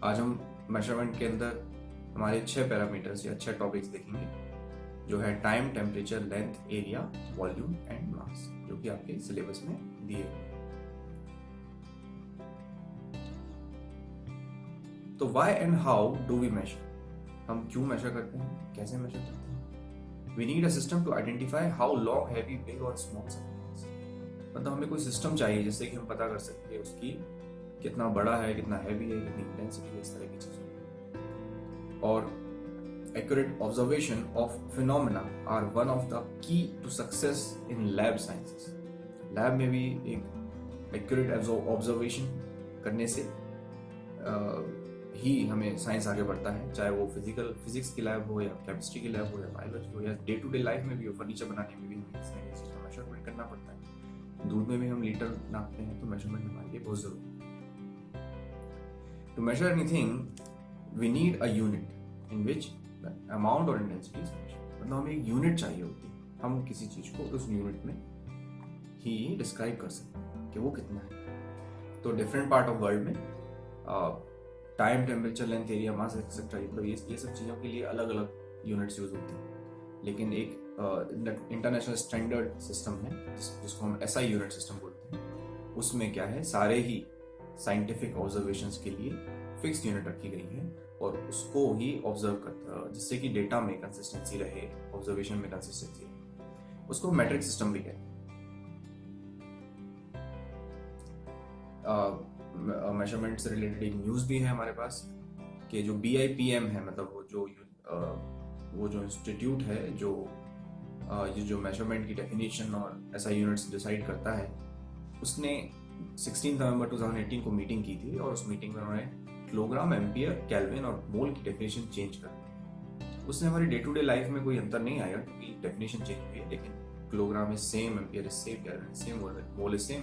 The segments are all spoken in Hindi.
आज हम मेजरमेंट के अंदर हमारे 6 पैरामीटर्स या 6 टॉपिक्स देखेंगे, जो है time, temperature, length, area, volume and mass, जो कि आपके सिलेबस में दिए हुए। तो why and how do we measure? हम क्यों मेजर करते हैं, कैसे मेजर करते हैं? We need a system to identify how long, heavy, big और स्मॉल सब्सटेंस। मतलब हमें कोई सिस्टम चाहिए जिससे कि हम पता कर सकते हैं उसकी कितना बड़ा है, कितना हैवी है, कितनी इंटेंसिटी है, इस तरह की चीजें। और accurate observation of phenomena are one of the key to success in lab sciences. Lab में भी एक accurate observation करने से ही हमें साइंस आगे बढ़ता है, चाहे वो फिजिक्स की लैब हो या केमिस्ट्री की लैब हो या बायोलॉजी हो या डे टू डे लाइफ में भी हो। फर्नीचर बनाने में भी हमें इस तरह की चीज़ का मेजरमेंट करना पड़ता है। दूध में भी हम लीटर नापते हैं, तो मेजरमेंट हमारे लिए बहुत जरूरी है। To measure anything we need a unit in which amount और इंटेंसिटी इज मेजर्ड। मतलब हमें एक यूनिट चाहिए होती है, हम किसी चीज को उस यूनिट में ही डिस्क्राइब कर सकते हैं कि वो कितना है। तो डिफरेंट पार्ट ऑफ वर्ल्ड में टाइम, टेम्परेचर, लेंथ, एरिया, मास एक्सेट्रा, मतलब ये सब चीज़ों के लिए अलग अलग यूनिट्स यूज होती हैं। लेकिन एक इंटरनेशनल स्टैंडर्ड सिस्टम है जिसको हम एसआई यूनिट सिस्टम बोलते हैं। उसमें क्या है, सारे ही साइंटिफिक ऑब्जर्वेशंस के लिए फिक्स यूनिट रखी गई है और उसको ही ऑब्जर्व करता, जिससे कि डेटा में कंसिस्टेंसी रहे, ऑब्जर्वेशन में कंसिस्टेंसी रहे। उसको मैट्रिक सिस्टम भी कहते हैं। मेजरमेंट से रिलेटेड एक न्यूज़ भी है हमारे पास कि जो BIPM है, मतलब वो जो इंस्टीट्यूट है जो मेजरमेंट की डेफिनेशन और ऐसा यूनिट्स डिसाइड करता है, उसने 16 नवंबर 2018 को मीटिंग की थी और उस मीटिंग में उन्होंने किलोग्राम, एम्पियर, केल्विन और मोल की डेफिनेशन चेंज कर दी। उससे हमारी डे टू डे लाइफ में कोई अंतर नहीं आएगा क्योंकि डेफिनेशन चेंज हुई है, लेकिन kilogram is same, ampere is same, kelvin is same, mole is same,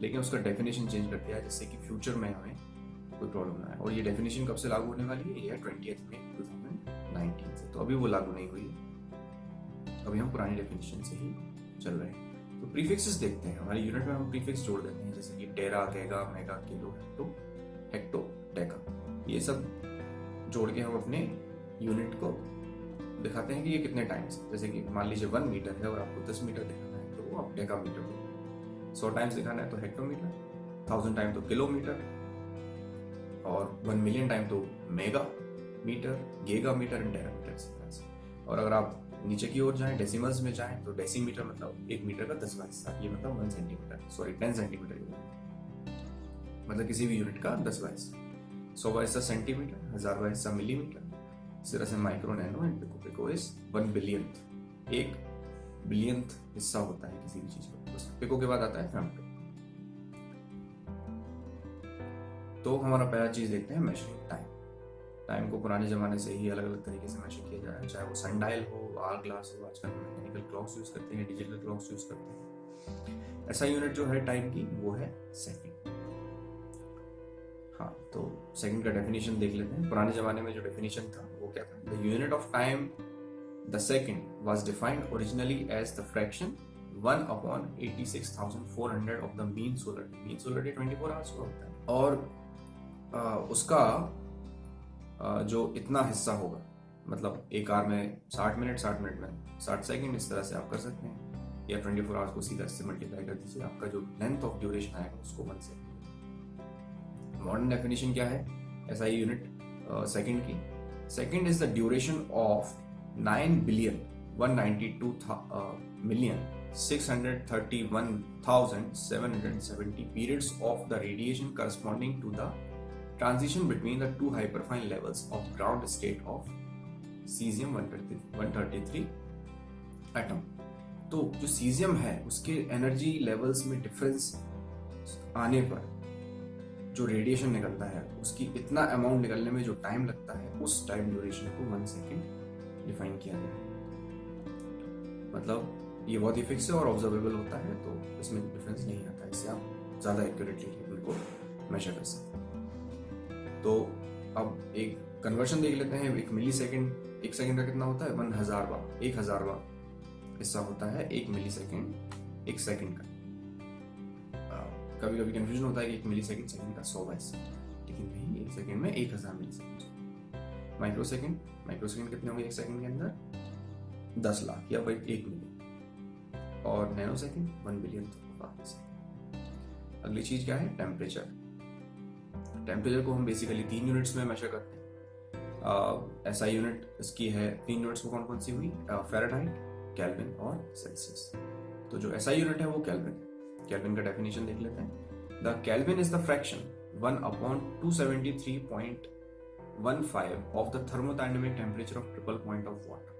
लेकिन उसका डेफिनेशन चेंज कर दिया है जिससे कि फ्यूचर में हमें कोई प्रॉब्लम ना आए। और ये डेफिनेशन कब से लागू होने वाली है? ये 20 मई 2019 से। तो अभी वो लागू नहीं हुई है, अभी हम पुरानी डेफिनेशन से ही चल रहे हैं। तो प्रीफिक्सेस देखते हैं। हमारे यूनिट में हम प्रीफिक्स जोड़ देते हैं, जैसे कि टेरा, गैगा, मेगा, किलो, हेक्टो, डेका। ये सब जोड़ के हम अपने यूनिट को दिखाते हैं कि ये कितने टाइम्स। जैसे कि मान लीजिए 1 मीटर है और आपको 10 मीटर दिखाना है, तो वो आप डेका मीटर बोलो। 100 टाइम्स दिखाना है तो हेक्टोमीटर, 1000 टाइम तो किलोमीटर, और 1 मिलियन टाइम तो megametre, gigametre and terametre इस तरह से। और अगर आप नीचे की ओर जाएं, डेसिमल्स में जाएं, तो डेसीमीटर मतलब 1 मीटर का 10वां हिस्सा, ये मतलब 10 सेंटीमीटर, मतलब किसी भी यूनिट का 10वां हिस्सा। 100वां हिस्सा सेंटीमीटर, 1000वां हिस्सा मिलीमीटर, इस तरह से micro, nano and pico. Pico is 1 billionth, 1 billionth हिस्सा होता है किसी भी चीज का। पिको के बाद आता है फेम्टो। तो हमारा पहला चीज देखते हैं मेजरिंग टाइम। टाइम को पुराने जमाने से ही अलग अलग तरीके से मेजर किया जा रहा है, चाहे वो सनडायल हो, आवर ग्लास हो, आजकल मैकेनिकल क्लॉक्स यूज करते हैं, डिजिटल क्लॉक्स यूज करते हैं। ऐसा यूनिट जो है टाइम की, वो है सेकंड। हाँ, तो सेकंड का डेफिनेशन देख लेते हैं। पुराने जमाने में जो डेफिनेशन था वो क्या था? The unit of time, the second, was defined originally as the fraction 1/86,400 of the mean solar day. Mean solar day 24 hours का होता है, और उसका जो इतना हिस्सा होगा, मतलब एक आवर में 60 मिनट, 60 मिनट में 60 सेकंड, इस तरह से आप कर सकते हैं, या 24 आवर्स को सीधा इससे मल्टीप्लाई कर दीजिए, आपका जो लेंथ ऑफ ड्यूरेशन आएगा उसको 1 सेकंड। मॉडर्न डेफिनेशन क्या है SI यूनिट सेकंड की? Second is the duration of 9,192,631,770 periods of the radiation corresponding to the transition between the two hyperfine levels of ground state of cesium-133 atom। तो जो सीजियम है उसके एनर्जी लेवल्स में डिफरेंस आने पर जो रेडिएशन निकलता है, उसकी इतना अमाउंट निकलने में जो टाइम लगता है, उस टाइम ड्यूरेशन को 1 सेकेंड डिफाइन किया गया है। मतलब ये बहुत ही फिक्स है और ऑब्जर्वेबल होता है, तो इसमें डिफरेंस नहीं आता है। इससे आप ज़्यादा एक्यूरेटली उनको मेजर कर सकते हैं। तो अब एक कन्वर्शन देख लेते हैं। 1 मिली सेकेंड, 1 सेकेंड का कितना होता है? 1000वां हिस्सा होता है 1 मिली सेकेंड 1 सेकेंड का। कभी कभी कंफ्यूजन होता है कि 1 मिली सेकेंड सेकेंड का 100वां हिस्सा। लेकिन नहीं, 1 सेकंड में 1000 मिली सेकंड। माइक्रोसेकंड कितने होंगे 1 सेकंड के अंदर? 10 लाख या 1 मिलियन। और नैनो सेकंड 1 बिलियन। अगली चीज क्या है? टेम्परेचर। टेम्परेचर को हम बेसिकली 3 यूनिट्स में मेजर करते हैं। एसआई यूनिट इसकी है 3 यूनिट्स में कौन सी हुई? फ़ारेनहाइट, केल्विन और सेल्सियस। तो जो एसआई यूनिट है वो केल्विन है। केल्विन का डेफिनेशन देख लेते हैं। The kelvin is the fraction 1/273.15 of the thermodynamic temperature of triple point of water.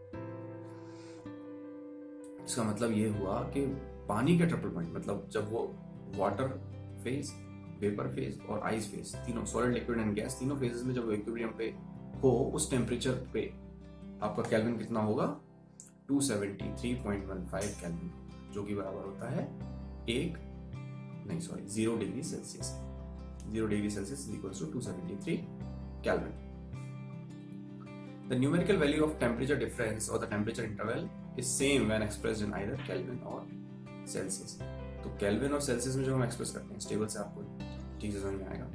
इसका मतलब ये हुआ कि पानी के ट्रिपल पॉइंट, मतलब जब वो वाटर फेज, वेपर फेज और आइस फेज, तीनों सॉलिड, लिक्विड एंड गैस, तीनों फेजेस में जब इक्विलिब्रियम पे हो उस टेम्परेचर पे आपका केल्विन कितना होगा? 273.15 केल्विन, जो कि बराबर होता है 0 degree Celsius. 0 degree Celsius is equals to 273 kelvin. The numerical value of temperature difference or the temperature interval is same when expressed in either Kelvin or Celsius. तो केल्विन और सेल्सियस में जो हम एक्सप्रेस करते हैं, स्टेबल से आपको ठीक से समझ में आएगा।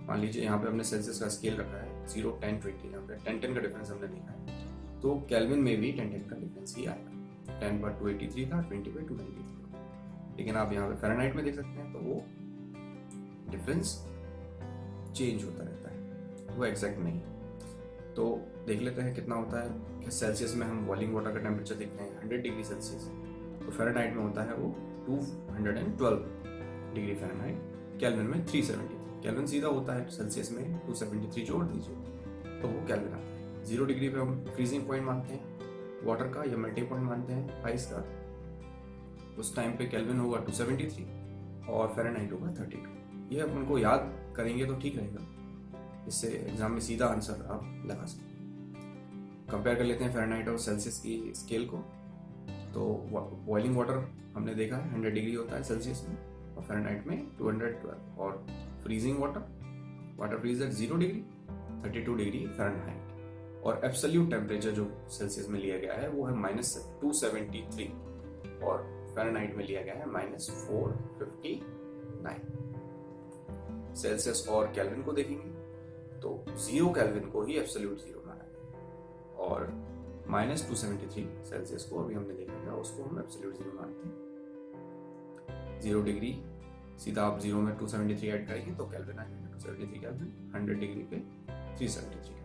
मान लीजिए यहाँ पे हमने सेल्सियस का स्केल रखा है 0, 10, 20, यहाँ पे 10 का डिफरेंस हमने देखा है, तो केल्विन में भी 10 का डिफरेंस ही आएगा। 10 पर 283 था, 20 पर 293। लेकिन आप यहाँ पे फ़ारेनहाइट में देख सकते हैं तो वो डिफरेंस चेंज होता रहता है, वो एग्जैक्ट नहीं। तो देख लेते हैं कितना होता है कि सेल्सियस में हम बॉइलिंग वाटर का टेम्परेचर देखते हैं 100 डिग्री सेल्सियस, तो फ़ारेनहाइट में होता है वो 212 डिग्री फ़ारेनहाइट, केल्विन में 373। केल्विन सीधा होता है सेल्सियस में 273 जोड़ दीजिए तो वो केल्विन आता है। 0 डिग्री पे हम फ्रीजिंग पॉइंट मानते हैं वाटर का या मेल्टिंग पॉइंट मानते हैं आइस का, उस टाइम पे केल्विन होगा 273 और फ़ारेनहाइट होगा 32। ये अपन याद करेंगे तो ठीक रहेगा, इससे एग्जाम में सीधा आंसर आप लगा सकते हैं। कंपेयर कर लेते हैं फ़ारेनहाइट और सेल्सियस की स्केल को। तो बॉइलिंग वाटर हमने देखा है 100 डिग्री होता है सेल्सियस में और फ़ारेनहाइट में 212, और freezing water freeze at 0 degree 32 degree Fahrenheit, और एब्सोल्यूट टेम्परेचर जो सेल्सियस में लिया गया है वो है -273 और फ़ारेनहाइट में लिया गया है -459। सेल्सियस और केल्विन को देखेंगे तो 0 केल्विन को ही एब्सोल्यूट 0 माना गया और -273 सेल्सियस को अभी हमने देखा था उसको हम एब्सोल्यूट 0 मानते हैं। 0 डिग्री सीधा आप 0 में 273 ऐड करेंगे तो केल्विन आ जाएगा 273 केल्विन, 100 डिग्री पे 373 केल्विन।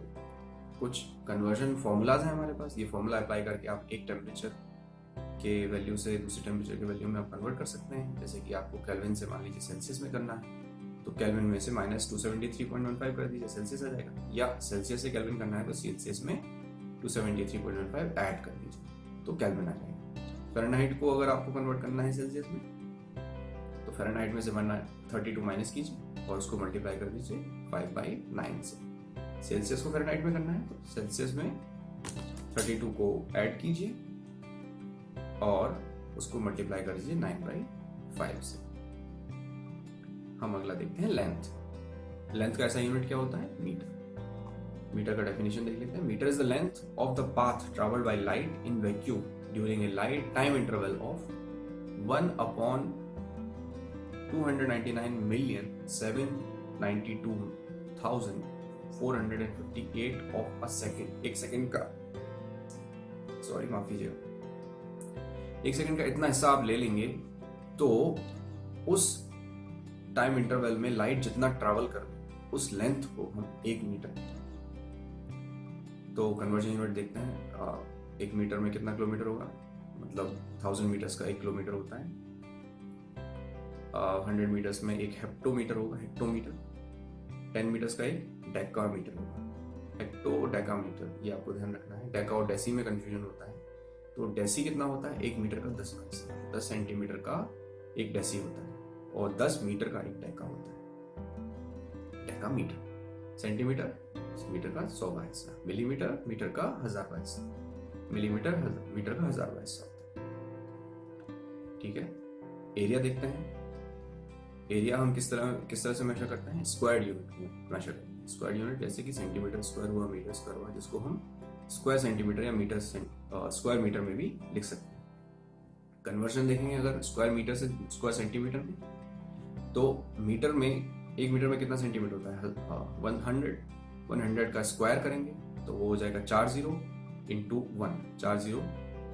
कुछ कन्वर्जन फॉर्मूलाज हैं हमारे पास, ये फॉर्मूला अप्लाई करके आप एक टेम्परेचर के वैल्यू से दूसरे टेम्परेचर के वैल्यू में आप कन्वर्ट कर सकते हैं। जैसे कि आपको केल्विन से मान लीजिए सेल्सियस में करना है तो केल्विन में से -273.15 कर दीजिए, सेल्सियस आ जाएगा, या सेल्सियस से केल्विन करना है तो सेल्सियस में 273.15 ऐड कर दीजिए तो केल्विन आ जाएगा। फ़ारेनहाइट को अगर आपको कन्वर्ट करना है सेल्सियस में तो फ़ारेनहाइट में से 132 माइनस कीजिए और उसको मल्टीप्लाई कर दीजिए 5/9 से। सेल्सियस को फ़ारेनहाइट में करना है तो सेल्सियस में 32 को ऐड कीजिए और उसको मल्टीप्लाई कर दीजिए 9/5 से। हम अगला देखते हैं लेंथ का ऐसा यूनिट क्या होता है? मीटर का डेफिनेशन देख लेते हैं। Metre is the length of the path travelled by light in vacuum during a light time interval of 1/299,792,458 of a second. एक सेकेंड का, सॉरी माफ कीजिएगा, एक सेकेंड का इतना हिस्सा आप ले लेंगे तो उस टाइम इंटरवल में लाइट जितना ट्रैवल कर उस लेंथ को हम 1 मीटर, तो कन्वर्जन यूनिट देखते हैं। 1 मीटर में कितना किलोमीटर होगा, मतलब 1000 मीटर्स का 1 किलोमीटर होता है। 100 मीटर्स में 1 हेक्टोमीटर होगा, हेक्टोमीटर। 10 मीटर्स का 1 डेकामीटर होगा, हेक्टो डेकामीटर, ये आपको ध्यान रखना है। डेका और डेसी में कंफ्यूजन होता है। तो डेसी कितना होता है? 1 मीटर का 10 का हिस्सा, 10 सेंटीमीटर का 1 डेसी होता है और 10 मीटर का 1 डेका होता है, डेकामीटर। सेंटीमीटर मीटर का 100 का हिस्सा, मिलीमीटर मीटर का 1000 का हिस्सा, मिलीमीटर मीटर का 1000 का हिस्सा होता है। ठीक है, एरिया देखते हैं। एरिया हम किस तरह से मेजर करते हैं? स्क्वायर यूनिट में मेजर करते हैं। स्क्वायर यूनिट जैसे कि सेंटीमीटर स्क्वायर हुआ, मीटर स्क्वायर हुआ, जिसको हम स्क्वायर सेंटीमीटर या मीटर स्क्वायर मीटर में भी लिख सकते हैं। कन्वर्जन देखेंगे अगर स्क्वायर मीटर से स्क्वायर सेंटीमीटर में, तो मीटर में 1 मीटर में कितना सेंटीमीटर होता है? 100। 100 का स्क्वायर करेंगे तो वो हो जाएगा 40 इंटू 1, 40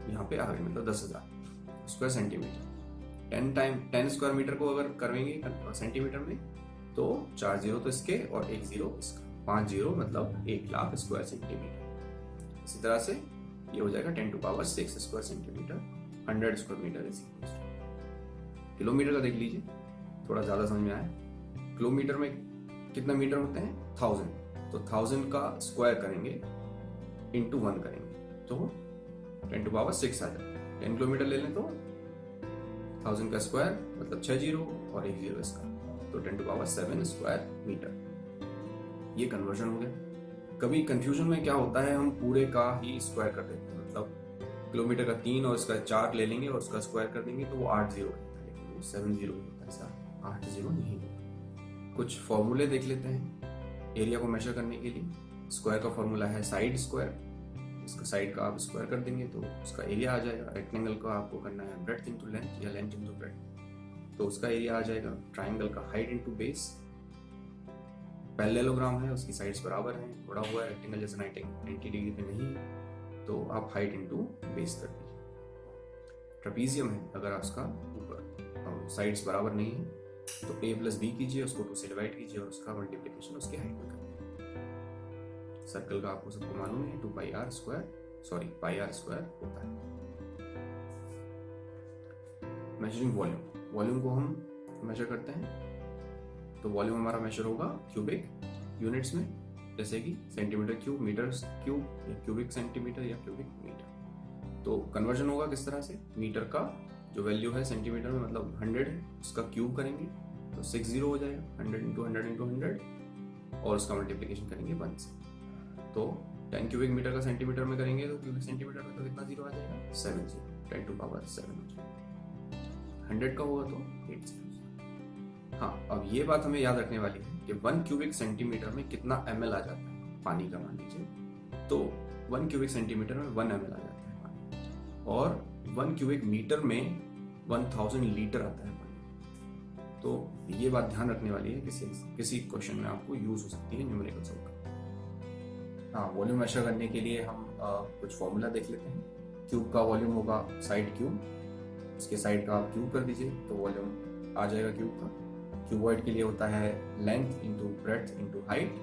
यहाँ पे आ गए, मतलब 10,000 स्क्वायर सेंटीमीटर। 10 स्क्वायर मीटर को अगर करेंगे सेंटीमीटर में तो 4 जीरो तो इसके और 1 जीरो इसका, 5 जीरो मतलब 1 लाख स्क्वायर सेंटीमीटर। इसी तरह से ये हो जाएगा 10⁶ square centimetre. 100 square metre is kilometre का देख लीजिए, थोड़ा ज्यादा समझ में आया। किलोमीटर में कितना मीटर होते हैं? 1000। तो 1000 का स्क्वायर करेंगे इंटू 1 करेंगे तो 10⁶ आ जाएगा। 10 किलोमीटर ले लें तो 1000 का स्क्वायर मतलब 6 जीरो और 1 जीरो इसका, तो 10⁷ स्क्वायर मीटर। ये कन्वर्जन हो गया। कभी कंफ्यूजन में क्या होता है, हम पूरे का ही स्क्वायर कर देते हैं, मतलब किलोमीटर का 3 और इसका 4 ले लेंगे और उसका स्क्वायर कर देंगे तो वो 8 जीरो होता है, लेकिन वो 7 जीरो होता है सर, 8 जीरो नहीं होता। कुछ फॉर्मूले देख लेते हैं एरिया को मेजर करने के लिए। स्क्वायर का फॉर्मूला है साइड स्क्वायर, इसका साइड का आप स्क्वायर कर देंगे तो उसका एरिया आ जाएगा। रेक्टेंगल का आपको करना है ब्रेड्थ इंटू लेंथ या लेंथ इंटू ब्रेड्थ, तो उसका एरिया आ जाएगा। ट्राइंगल का हाइट इंटू बेस, पैरेललोग्राम है उसकी साइड्स बराबर हैं, थोड़ा हुआ है रेक्टेंगल जैसे 90 डिग्री पे नहीं, तो आप हाइट इंटू बेस कर दीजिए। ट्रेपीजियम है, अगर आप उसका ऊपर साइड्स बराबर नहीं है तो a प्लस बी कीजिए, उसको 2 से डिवाइड कीजिए और उसका मल्टीप्लिकेशन उसकी हाइट में करिए। सर्कल का आपको सबको मालूम है 2πr square, pi are square होता है। मेजरिंग वॉल्यूम, वॉल्यूम को हम मेजर करते हैं तो वॉल्यूम हमारा मेजर होगा क्यूबिक यूनिट्स में, जैसे कि सेंटीमीटर क्यूब, मीटर क्यूब या क्यूबिक सेंटीमीटर या क्यूबिक मीटर। तो कन्वर्जन होगा किस तरह से, मीटर का जो वैल्यू है सेंटीमीटर में मतलब 100 है, उसका क्यूब करेंगे तो 60 हो जाएगा, 100 इंटू 100 इंटू 100 और उसका मल्टीप्लिकेशन करेंगे 1 से। तो 10 क्यूबिक मीटर का सेंटीमीटर में करेंगे तो क्यूबिक सेंटीमीटर में तो कितना जीरो आ जाएगा? 7 जीरो, 10⁻7 हो जाएगा। 100 का होगा तो 8 जीरो। हाँ, अब ये बात हमें याद रखने वाली है कि 1 क्यूबिक सेंटीमीटर में कितना ml आ जाता है पानी का, मान लीजिए तो 1 क्यूबिक सेंटीमीटर में 1 ml आ जाता है पानी, और 1 क्यूबिक मीटर में 1000 लीटर आता है पानी। तो ये बात ध्यान रखने वाली है, किसी क्वेश्चन में आपको यूज हो सकती है न्यूमेरिकल सॉल्व करना। हाँ, वॉल्यूम मेजर करने के लिए हम कुछ फॉर्मूला देख लेते हैं। क्यूब का वॉल्यूम होगा साइड क्यूब, इसके साइड का आप क्यूब कर दीजिए तो वॉल्यूम आ जाएगा क्यूब का। क्यूबॉइड के लिए होता है length into breadth into height.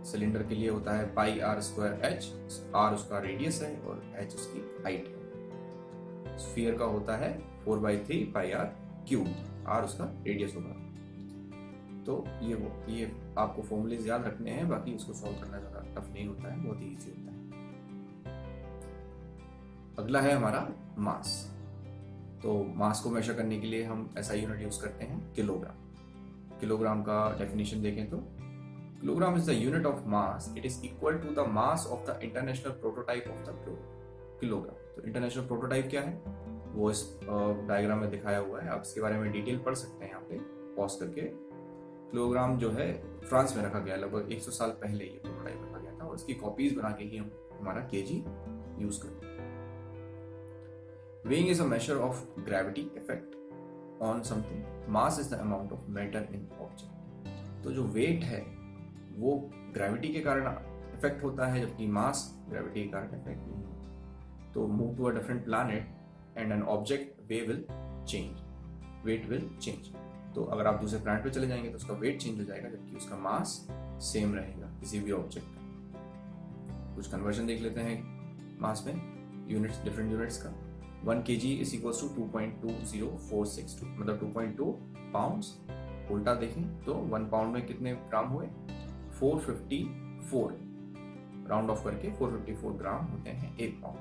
Cylinder के लिए होता है पाई आर स्क्वायर एच, आर उसका रेडियस है और एच उसकी हाइट है। स्फीयर का होता है 4/3 पाई आर क्यूब, आर उसका रेडियस होगा। तो ये आपको फॉर्मूलेज याद रखने हैं, बाकी इसको सॉल्व करना ज्यादा टफ नहीं होता है, बहुत ही इजी होता है। अगला है हमारा मास। तो मास को मेजर करने के लिए हम ऐसा यूनिट यूज करते हैं किलोग्राम। किलोग्राम का डेफिनेशन देखें तो kilogram is the unit of mass. It is equal to the mass of the international prototype of the globe. Kilogram. तो इंटरनेशनल प्रोटोटाइप क्या है वो इस डायग्राम में दिखाया हुआ है, आप इसके बारे में डिटेल पढ़ सकते हैं यहाँ पे पॉज करके। किलोग्राम जो है फ्रांस में रखा गया, लगभग 100 साल पहले ये प्रोटोटाइप रखा गया था और इसकी कॉपीज बना के ही हम हमारा केजी यूज करते हैं। Weighing is a measure of gravity effect on something. Mass is the amount of matter in object. तो जो वेट है वो ग्रेविटी के कारण इफेक्ट होता है, जबकि मास ग्रेविटी के कारण इफेक्ट नहीं होता। तो move to a different planet and an object way will change, weight will change. तो अगर आप दूसरे प्लैनेट पे चले जाएंगे तो उसका वेट चेंज हो जाएगा, जबकि उसका मास सेम रहेगा किसी भी ऑब्जेक्ट का। कुछ कन्वर्जन देख लेते हैं मास में, यूनिट्स, डिफरेंट यूनिट्स का। 1 kg is equals to 2.20462, मतलब 2.2 पाउंड्स। उल्टा देखें तो 1 पाउंड में कितने ग्राम हुए? 454, राउंड ऑफ करके 454 ग्राम होते हैं 1 पाउंड।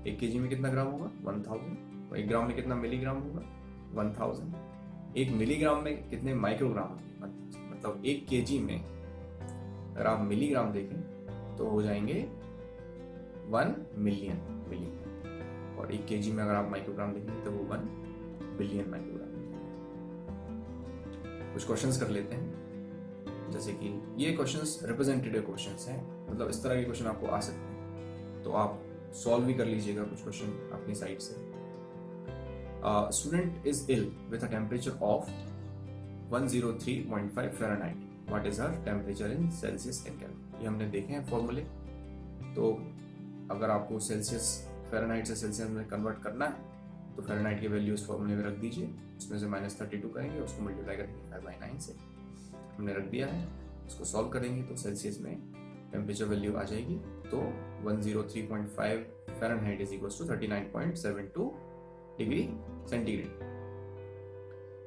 1 kg में कितना ग्राम होगा? 1000। 1 ग्राम में कितना मिलीग्राम होगा? 1000। 1 मिलीग्राम में कितने माइक्रोग्राम होंगे? मतलब 1 kg में अगर आप मिलीग्राम देखें तो हो जाएंगे 1 मिलियन मिलीग्राम, और 1 kg में अगर आप माइक्रोग्राम देखेंगे तो वो 1 बिलियन माइक्रोग्राम। कुछ क्वेश्चंस कर लेते हैं, जैसे कि ये क्वेश्चंस रिप्रेजेंटेटिव क्वेश्चंस हैं, मतलब इस तरह के क्वेश्चन आपको आ सकते हैं, तो आप सॉल्व भी कर लीजिएगा कुछ क्वेश्चन अपनी साइड से। Student is ill with a temperature of 103.5 Fahrenheit, what is her temperature in Celsius and kelvin. ये हमने देखे हैं फॉर्मूले। तो अगर आपको सेल्सियस फ़ारेनहाइट से सेल्सियस में कन्वर्ट करना है तो फ़ारेनहाइट की वैल्यू इस फॉर्मूले में रख दीजिए, उसमें से -32 करेंगे, उसको मल्टीप्लाई करेंगे 5/9 से, हमने रख दिया है। उसको सॉल्व करेंगे तो सेल्सियस में टेम्परेचर वैल्यू आ जाएगी, तो 103.5 Fahrenheit is equal to 39.72 degree centigrade.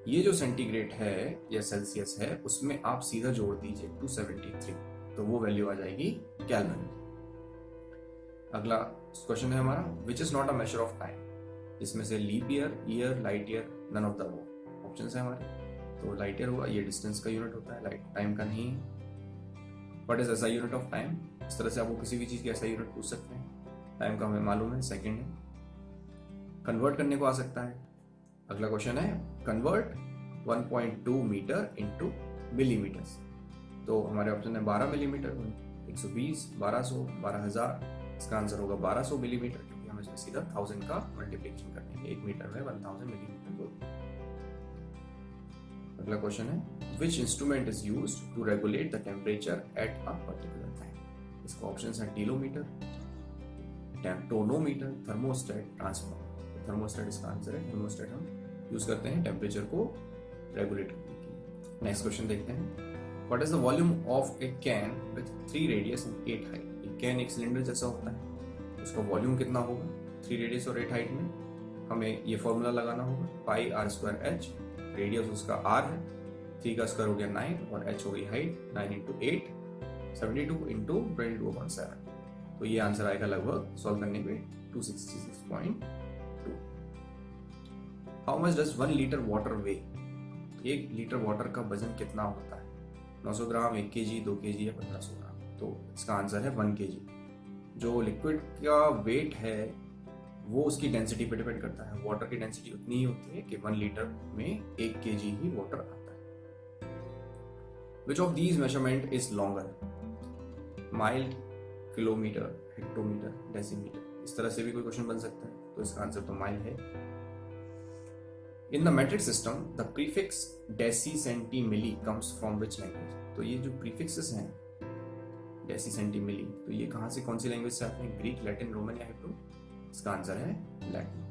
ये जो सेंटीग्रेड है या सेल्सियस है उसमें आप सीधा जोड़ दीजिए 273, तो वो वैल्यू आ जाएगी केल्विन। अगला क्वेश्चन है हमारा, which is not a measure of time, इसमें से leap year, light year, none of the above option है हमारे। तो लाइट ईयर होगा, ये डिस्टेंस का यूनिट होता है, लाइट टाइम का नहीं है। व्हाट इज ऐसा यूनिट ऑफ टाइम, इस तरह से आपको किसी भी चीज का ऐसा यूनिट पूछ सकते हैं। टाइम का हमें मालूम है, सेकंड है। कन्वर्ट करने को आ सकता है। अगला क्वेश्चन है, कन्वर्ट 1.2 मीटर इनटू मिलीमीटर्स। तो हमारे ऑप्शन है 12 मिलीमीटर, 120, 1200, 12,000। इसका आंसर होगा 1200 मिलीमीटर, क्योंकि हम इसमें सीधा 1000 का मल्टीप्लिकेशन करेंगे, 1 मीटर में 1000 मिलीमीटर होगा। अगला क्वेश्चन है, which instrument is used to regulate the temperature at a particular time. इसका ऑप्शन है telemeter, tonometer, thermostat, transformer. Thermostat इसका आंसर है। थर्मोस्टेट हम यूज करते हैं टेम्परेचर को रेगुलेट करने के लिए। नेक्स्ट क्वेश्चन देखते हैं, what is the volume of A can with 3 radius and 8 height. एक कैन एक सिलेंडर जैसा होता है, उसका वॉल्यूम कितना होगा 3 रेडियस और 8 हाइट में। हमें ये फॉर्मूला लगाना होगा, पाई आर स्क्वायर एच, रेडियस उसका आर है, 3 का स्क्वायर हो गया 9 और एच हो गई हाइट, 9 इंटू 8 72 इंटू 22/7। तो ये आंसर आएगा लगभग सॉल्व करने पे 266.2। How much does 1 litre water way, 1 litre water का वजन कितना होता है, 900 ग्राम, 1 kg, 2 kg या 1500 ग्राम। तो इसका आंसर है 1 kg। जो लिक्विड का वेट है वो उसकी डेंसिटी पे डिपेंड करता है। वाटर की डेंसिटी उतनी ही होती है कि 1 लीटर में 1 kg ही वाटर आता है। Which of these measurement is longer, mile, kilometre, hectometre, decimetre. इस तरह से भी कोई क्वेश्चन बन सकता है, तो इसका आंसर तो माइल है। In the metric system the prefix deci, centi, milli comes from which language. तो ये जो प्रीफिक्सेस हैं डेसी, सेंटी, मिली, तो ये कहाँ से, कौन सी लैंग्वेज से आते हैं, ग्रीक, लैटिन, रोमन या हिब्रू। इसका आंसर है लैटिन।